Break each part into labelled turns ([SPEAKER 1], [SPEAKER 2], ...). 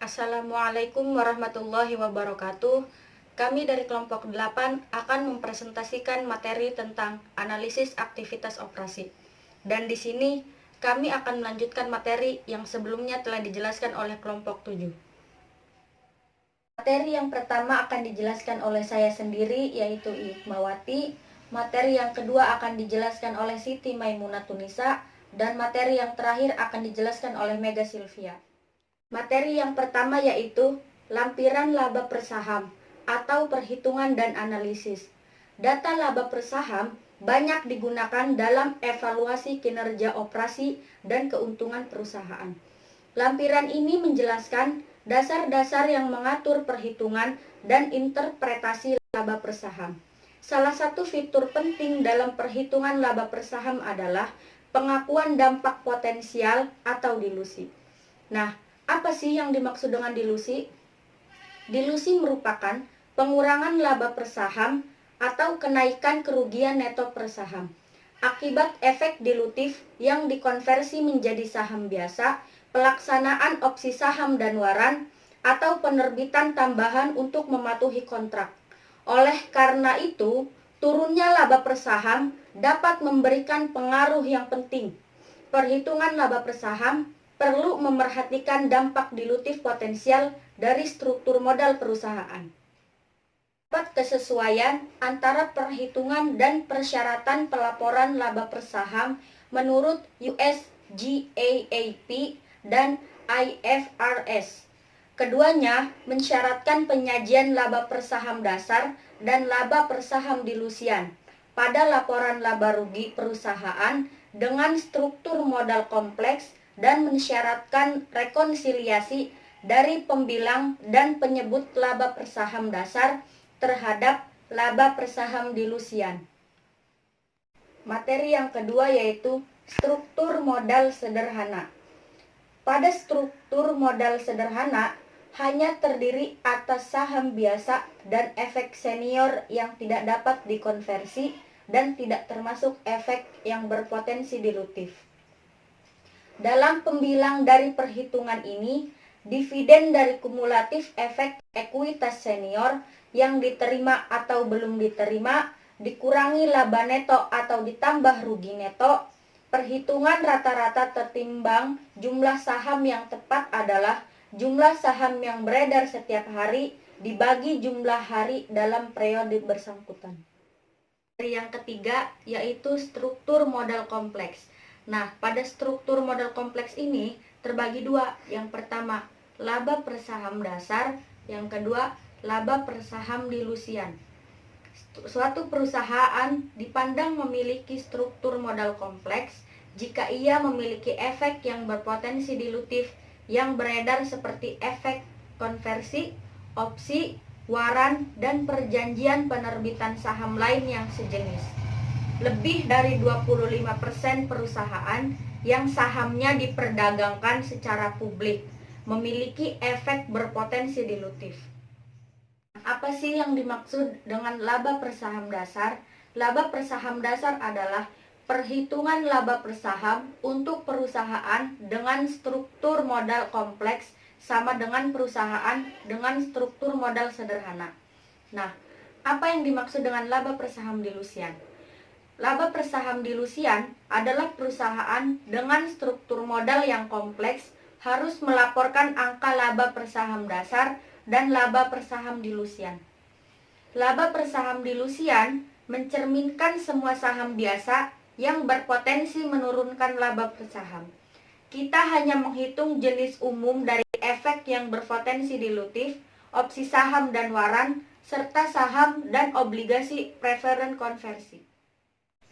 [SPEAKER 1] Assalamualaikum warahmatullahi wabarakatuh. Kami dari kelompok 8 akan mempresentasikan materi tentang analisis aktivitas operasi. Dan di sini kami akan melanjutkan materi yang sebelumnya telah dijelaskan oleh kelompok 7. Materi yang pertama akan dijelaskan oleh saya sendiri, yaitu Hikmawati. Materi yang kedua akan dijelaskan oleh Siti Maimunatunisa, dan materi yang terakhir akan dijelaskan oleh Mega Sylvia. Materi yang pertama yaitu lampiran laba per saham atau perhitungan dan analisis. Data laba per saham banyak digunakan dalam evaluasi kinerja operasi dan keuntungan perusahaan. Lampiran ini menjelaskan dasar-dasar yang mengatur perhitungan dan interpretasi laba per saham. Salah satu fitur penting dalam perhitungan laba per saham adalah pengakuan dampak potensial atau dilusi. Nah, apa sih yang dimaksud dengan dilusi? Dilusi merupakan pengurangan laba per saham atau kenaikan kerugian neto per saham akibat efek dilutif yang dikonversi menjadi saham biasa, pelaksanaan opsi saham dan waran, atau penerbitan tambahan untuk mematuhi kontrak. Oleh karena itu, turunnya laba per saham dapat memberikan pengaruh yang penting. Perhitungan laba per saham perlu memerhatikan dampak dilutif potensial dari struktur modal perusahaan. Dapat kesesuaian antara perhitungan dan persyaratan pelaporan laba per saham menurut US GAAP dan IFRS. Keduanya mensyaratkan penyajian laba per saham dasar dan laba per saham dilusian pada laporan laba rugi perusahaan dengan struktur modal kompleks dan mensyaratkan rekonsiliasi dari pembilang dan penyebut laba per saham dasar terhadap laba per saham dilusian. Materi yang kedua yaitu struktur modal sederhana. Pada struktur modal sederhana hanya terdiri atas saham biasa dan efek senior yang tidak dapat dikonversi dan tidak termasuk efek yang berpotensi dilutif. Dalam pembilang dari perhitungan ini, dividen dari kumulatif efek ekuitas senior yang diterima atau belum diterima dikurangi laba neto atau ditambah rugi neto. Perhitungan rata-rata tertimbang jumlah saham yang tepat adalah jumlah saham yang beredar setiap hari dibagi jumlah hari dalam periode bersangkutan. Yang ketiga yaitu struktur modal kompleks. Nah, pada struktur modal kompleks ini terbagi dua. Yang pertama, laba per saham dasar. Yang kedua, laba per saham dilusian. Suatu perusahaan dipandang memiliki struktur modal kompleks jika ia memiliki efek yang berpotensi dilutif yang beredar seperti efek konversi, opsi, waran, dan perjanjian penerbitan saham lain yang sejenis. Lebih dari 25% perusahaan yang sahamnya diperdagangkan secara publik memiliki efek berpotensi dilutif. Apa sih yang dimaksud dengan laba per saham dasar? Laba per saham dasar adalah perhitungan laba per saham untuk perusahaan dengan struktur modal kompleks sama dengan perusahaan dengan struktur modal sederhana. Nah, apa yang dimaksud dengan laba per saham dilusian? Laba per saham dilusian adalah perusahaan dengan struktur modal yang kompleks harus melaporkan angka laba per saham dasar dan laba per saham dilusian. Laba per saham dilusian mencerminkan semua saham biasa yang berpotensi menurunkan laba per saham. Kita hanya menghitung jenis umum dari efek yang berpotensi dilutif, opsi saham dan waran, serta saham dan obligasi preferen konversi.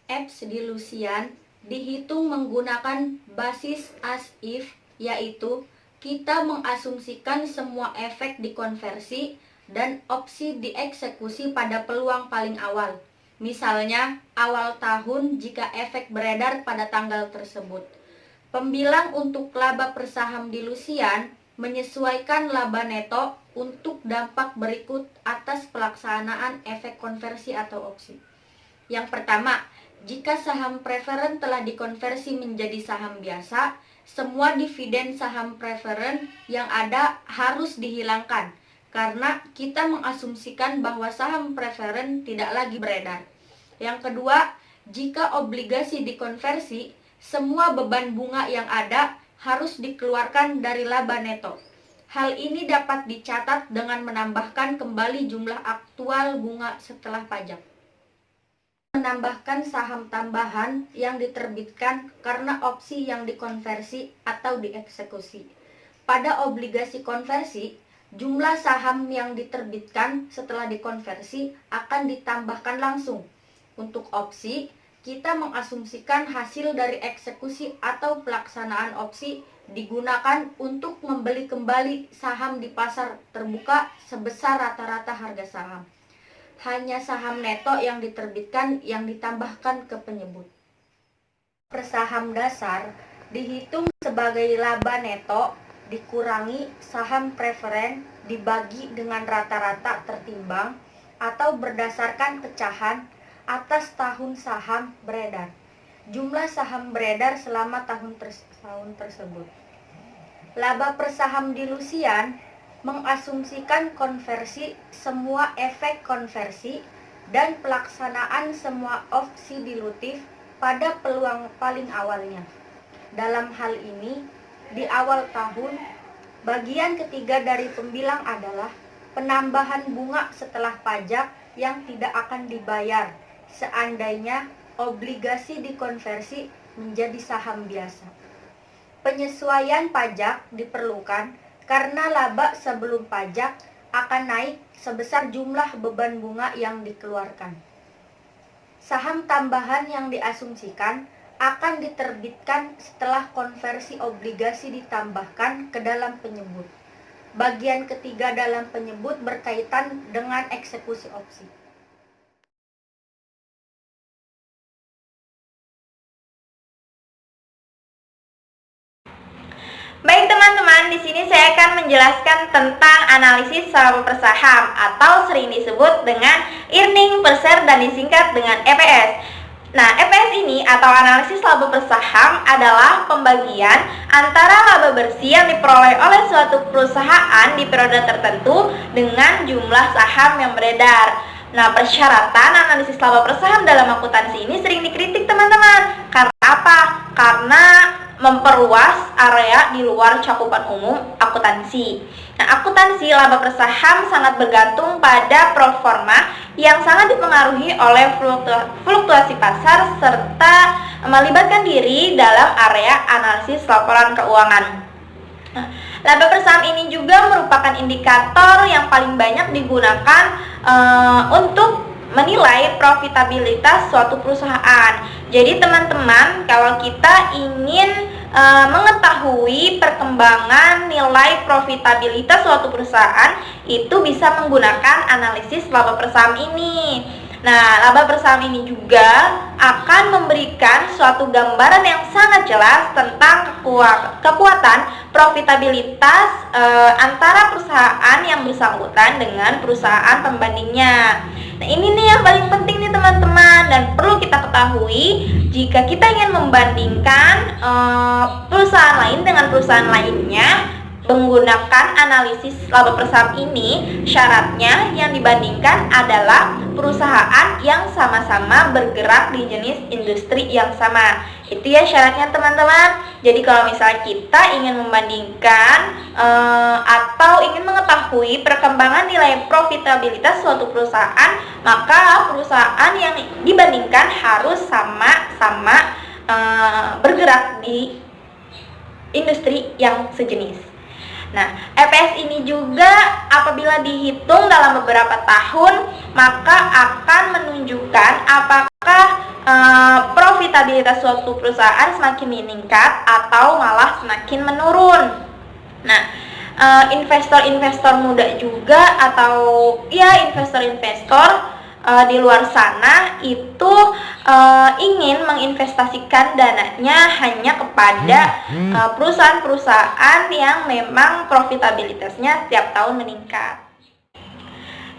[SPEAKER 1] EPS dilusian dihitung menggunakan basis as if, yaitu kita mengasumsikan semua efek dikonversi dan opsi dieksekusi pada peluang paling awal. Misalnya, awal tahun jika efek beredar pada tanggal tersebut. Pembilang untuk laba per saham dilusian menyesuaikan laba neto untuk dampak berikut atas pelaksanaan efek konversi atau opsi. Yang pertama, Jika saham preferen telah dikonversi menjadi saham biasa, semua dividen saham preferen yang ada harus dihilangkan karena kita mengasumsikan bahwa saham preferen tidak lagi beredar. Yang kedua, jika obligasi dikonversi, semua beban bunga yang ada harus dikeluarkan dari laba neto. Hal ini dapat dicatat dengan menambahkan kembali jumlah aktual bunga setelah pajak. Menambahkan saham tambahan yang diterbitkan karena opsi yang dikonversi atau dieksekusi. Pada obligasi konversi, jumlah saham yang diterbitkan setelah dikonversi akan ditambahkan langsung. Untuk opsi, kita mengasumsikan hasil dari eksekusi atau pelaksanaan opsi digunakan untuk membeli kembali saham di pasar terbuka sebesar rata-rata harga saham. Hanya saham neto yang diterbitkan yang ditambahkan ke penyebut. Per saham dasar dihitung sebagai laba neto dikurangi saham preferen dibagi dengan rata-rata tertimbang atau berdasarkan pecahan atas tahun saham beredar. Jumlah saham beredar selama tahun tersebut. Laba per saham dilusian mengasumsikan konversi semua efek konversi dan pelaksanaan semua opsi dilutif pada peluang paling awalnya. Dalam hal ini, di awal tahun, bagian ketiga dari pembilang adalah penambahan bunga setelah pajak yang tidak akan dibayar seandainya obligasi dikonversi menjadi saham biasa. Penyesuaian pajak diperlukan karena laba sebelum pajak akan naik sebesar jumlah beban bunga yang dikeluarkan. Saham tambahan yang diasumsikan akan diterbitkan setelah konversi obligasi ditambahkan ke dalam penyebut. Bagian ketiga dalam penyebut berkaitan dengan eksekusi opsi.
[SPEAKER 2] Baik teman-teman, di sini saya akan menjelaskan tentang analisis laba per saham atau sering disebut dengan earning per share dan disingkat dengan EPS. Nah, EPS ini atau analisis laba per saham adalah pembagian antara laba bersih yang diperoleh oleh suatu perusahaan di periode tertentu dengan jumlah saham yang beredar. Nah, persyaratan analisis laba per saham dalam akuntansi ini sering dikritik teman-teman. Karena apa? Karena memperluas area di luar cakupan umum akuntansi. Nah, akuntansi laba per saham sangat bergantung pada proforma yang sangat dipengaruhi oleh fluktuasi pasar serta melibatkan diri dalam area analisis laporan keuangan. Nah, laba per saham ini juga merupakan indikator yang paling banyak digunakan untuk menilai profitabilitas suatu perusahaan. Jadi teman-teman, kalau kita ingin mengetahui perkembangan nilai profitabilitas suatu perusahaan, itu bisa menggunakan analisis laba per saham ini. Nah, laba per saham ini juga akan memberikan suatu gambaran yang sangat jelas tentang kekuatan profitabilitas antara perusahaan yang bersangkutan dengan perusahaan pembandingnya. Nah, ini nih yang paling penting nih teman-teman, dan perlu kita ketahui jika kita ingin membandingkan perusahaan lain dengan perusahaan lainnya menggunakan analisis laba per saham ini. Syaratnya yang dibandingkan adalah perusahaan yang sama-sama bergerak di jenis industri yang sama. Itu ya syaratnya teman-teman. Jadi kalau misalnya kita ingin membandingkan atau ingin mengetahui perkembangan nilai profitabilitas suatu perusahaan, maka perusahaan yang dibandingkan harus sama-sama bergerak di industri yang sejenis. Nah, EPS ini juga apabila dihitung dalam beberapa tahun, maka akan menunjukkan apakah profitabilitas suatu perusahaan semakin meningkat atau malah semakin menurun. Nah, investor-investor muda juga atau ya investor-investor di luar sana itu ingin menginvestasikan dananya hanya kepada perusahaan-perusahaan yang memang profitabilitasnya tiap tahun meningkat.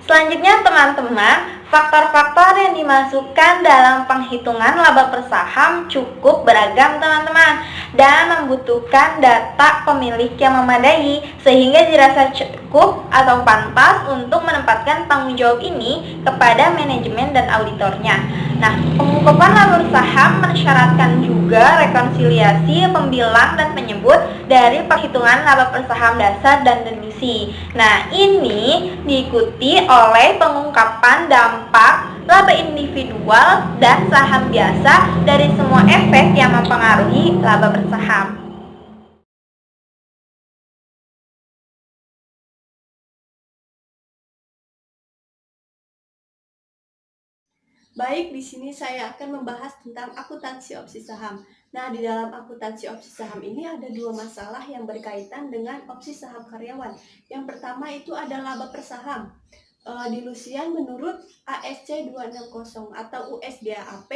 [SPEAKER 2] Selanjutnya teman-teman, faktor-faktor yang dimasukkan dalam penghitungan laba per saham cukup beragam teman-teman dan membutuhkan data pemilik yang memadai sehingga dirasa cukup atau pantas untuk menempatkan tanggung jawab ini kepada manajemen dan auditornya. Nah, pengungkapan laba saham mensyaratkan juga rekonsiliasi pembilang dan penyebut dari perhitungan laba per saham dasar dan deduksi. Nah, ini diikuti oleh pengungkapan dampak laba individual dan saham biasa dari semua efek yang mempengaruhi laba bersaham.
[SPEAKER 3] Baik, di sini saya akan membahas tentang akuntansi opsi saham. Nah, di dalam akuntansi opsi saham ini ada dua masalah yang berkaitan dengan opsi saham karyawan. Yang pertama itu ada laba per saham. Dilusian menurut ASC 260 atau USGAAP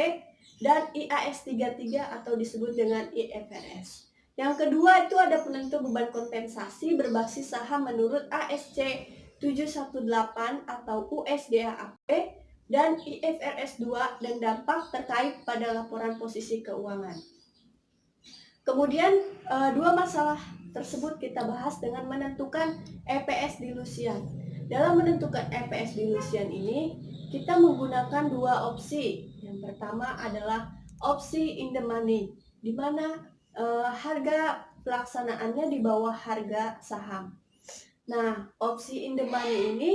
[SPEAKER 3] dan IAS 33 atau disebut dengan IFRS. Yang kedua itu ada penentu beban kompensasi berbasis saham menurut ASC 718 atau USGAAP dan IFRS 2 dan dampak terkait pada laporan posisi keuangan. Kemudian dua masalah tersebut kita bahas dengan menentukan EPS dilusian. Dalam menentukan EPS dilusian ini, kita menggunakan dua opsi. Yang pertama adalah opsi in the money, di mana harga pelaksanaannya di bawah harga saham. Nah, opsi in the money ini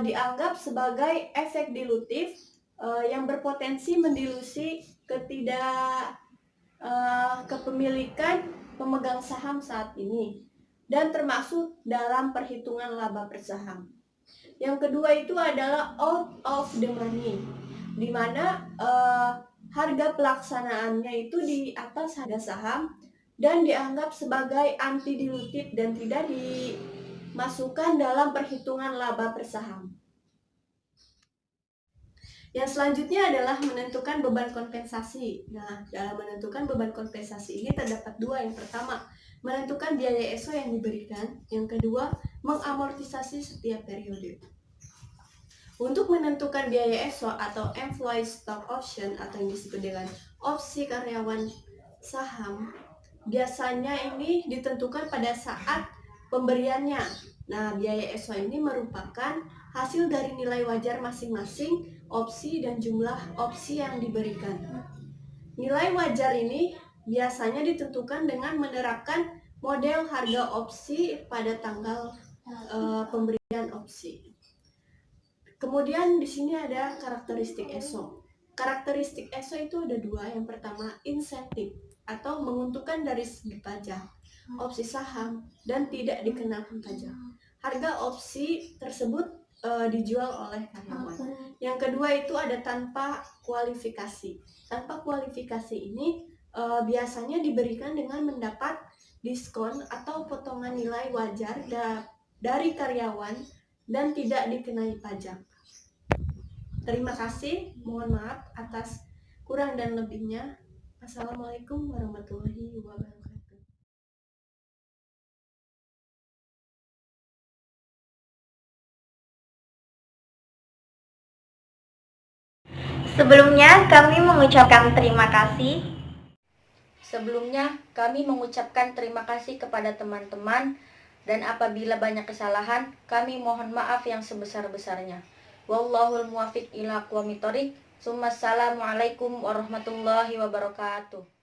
[SPEAKER 3] dianggap sebagai efek dilutif yang berpotensi mendilusi kepemilikan pemegang saham saat ini dan termasuk dalam perhitungan laba per saham. Yang kedua itu adalah out of the money, di mana harga pelaksanaannya itu di atas harga saham dan dianggap sebagai anti dilutif dan tidak dimasukkan dalam perhitungan laba per saham. Yang selanjutnya adalah menentukan beban kompensasi. Nah, dalam menentukan beban kompensasi ini terdapat dua. Yang pertama, menentukan biaya ESO yang diberikan. Yang kedua, mengamortisasi setiap periode. Untuk menentukan biaya ESO atau Employee Stock Option atau yang disebut dengan opsi karyawan saham, biasanya ini ditentukan pada saat pemberiannya. Nah, biaya ESO ini merupakan hasil dari nilai wajar masing-masing opsi dan jumlah opsi yang diberikan. Nilai wajar ini biasanya ditentukan dengan menerapkan model harga opsi pada tanggal pemberian opsi. Kemudian di sini ada karakteristik ESO. Karakteristik ESO itu ada dua. Yang pertama, insentif atau menguntungkan dari segi pajak, opsi saham, dan tidak dikenakan pajak. Harga opsi tersebut dijual oleh karyawan. Yang kedua itu ada tanpa kualifikasi. Tanpa kualifikasi ini biasanya diberikan dengan mendapat diskon atau potongan nilai wajar dari karyawan dan tidak dikenai pajak. Terima kasih, mohon maaf atas kurang dan lebihnya. Assalamualaikum warahmatullahi wabarakatuh.
[SPEAKER 2] Sebelumnya kami mengucapkan terima kasih.
[SPEAKER 1] Sebelumnya, kami mengucapkan terima kasih kepada teman-teman dan apabila banyak kesalahan, kami mohon maaf yang sebesar-besarnya. Wallahul muwaffiq ila aqwamit thoriq. Assalamualaikum warahmatullahi wabarakatuh.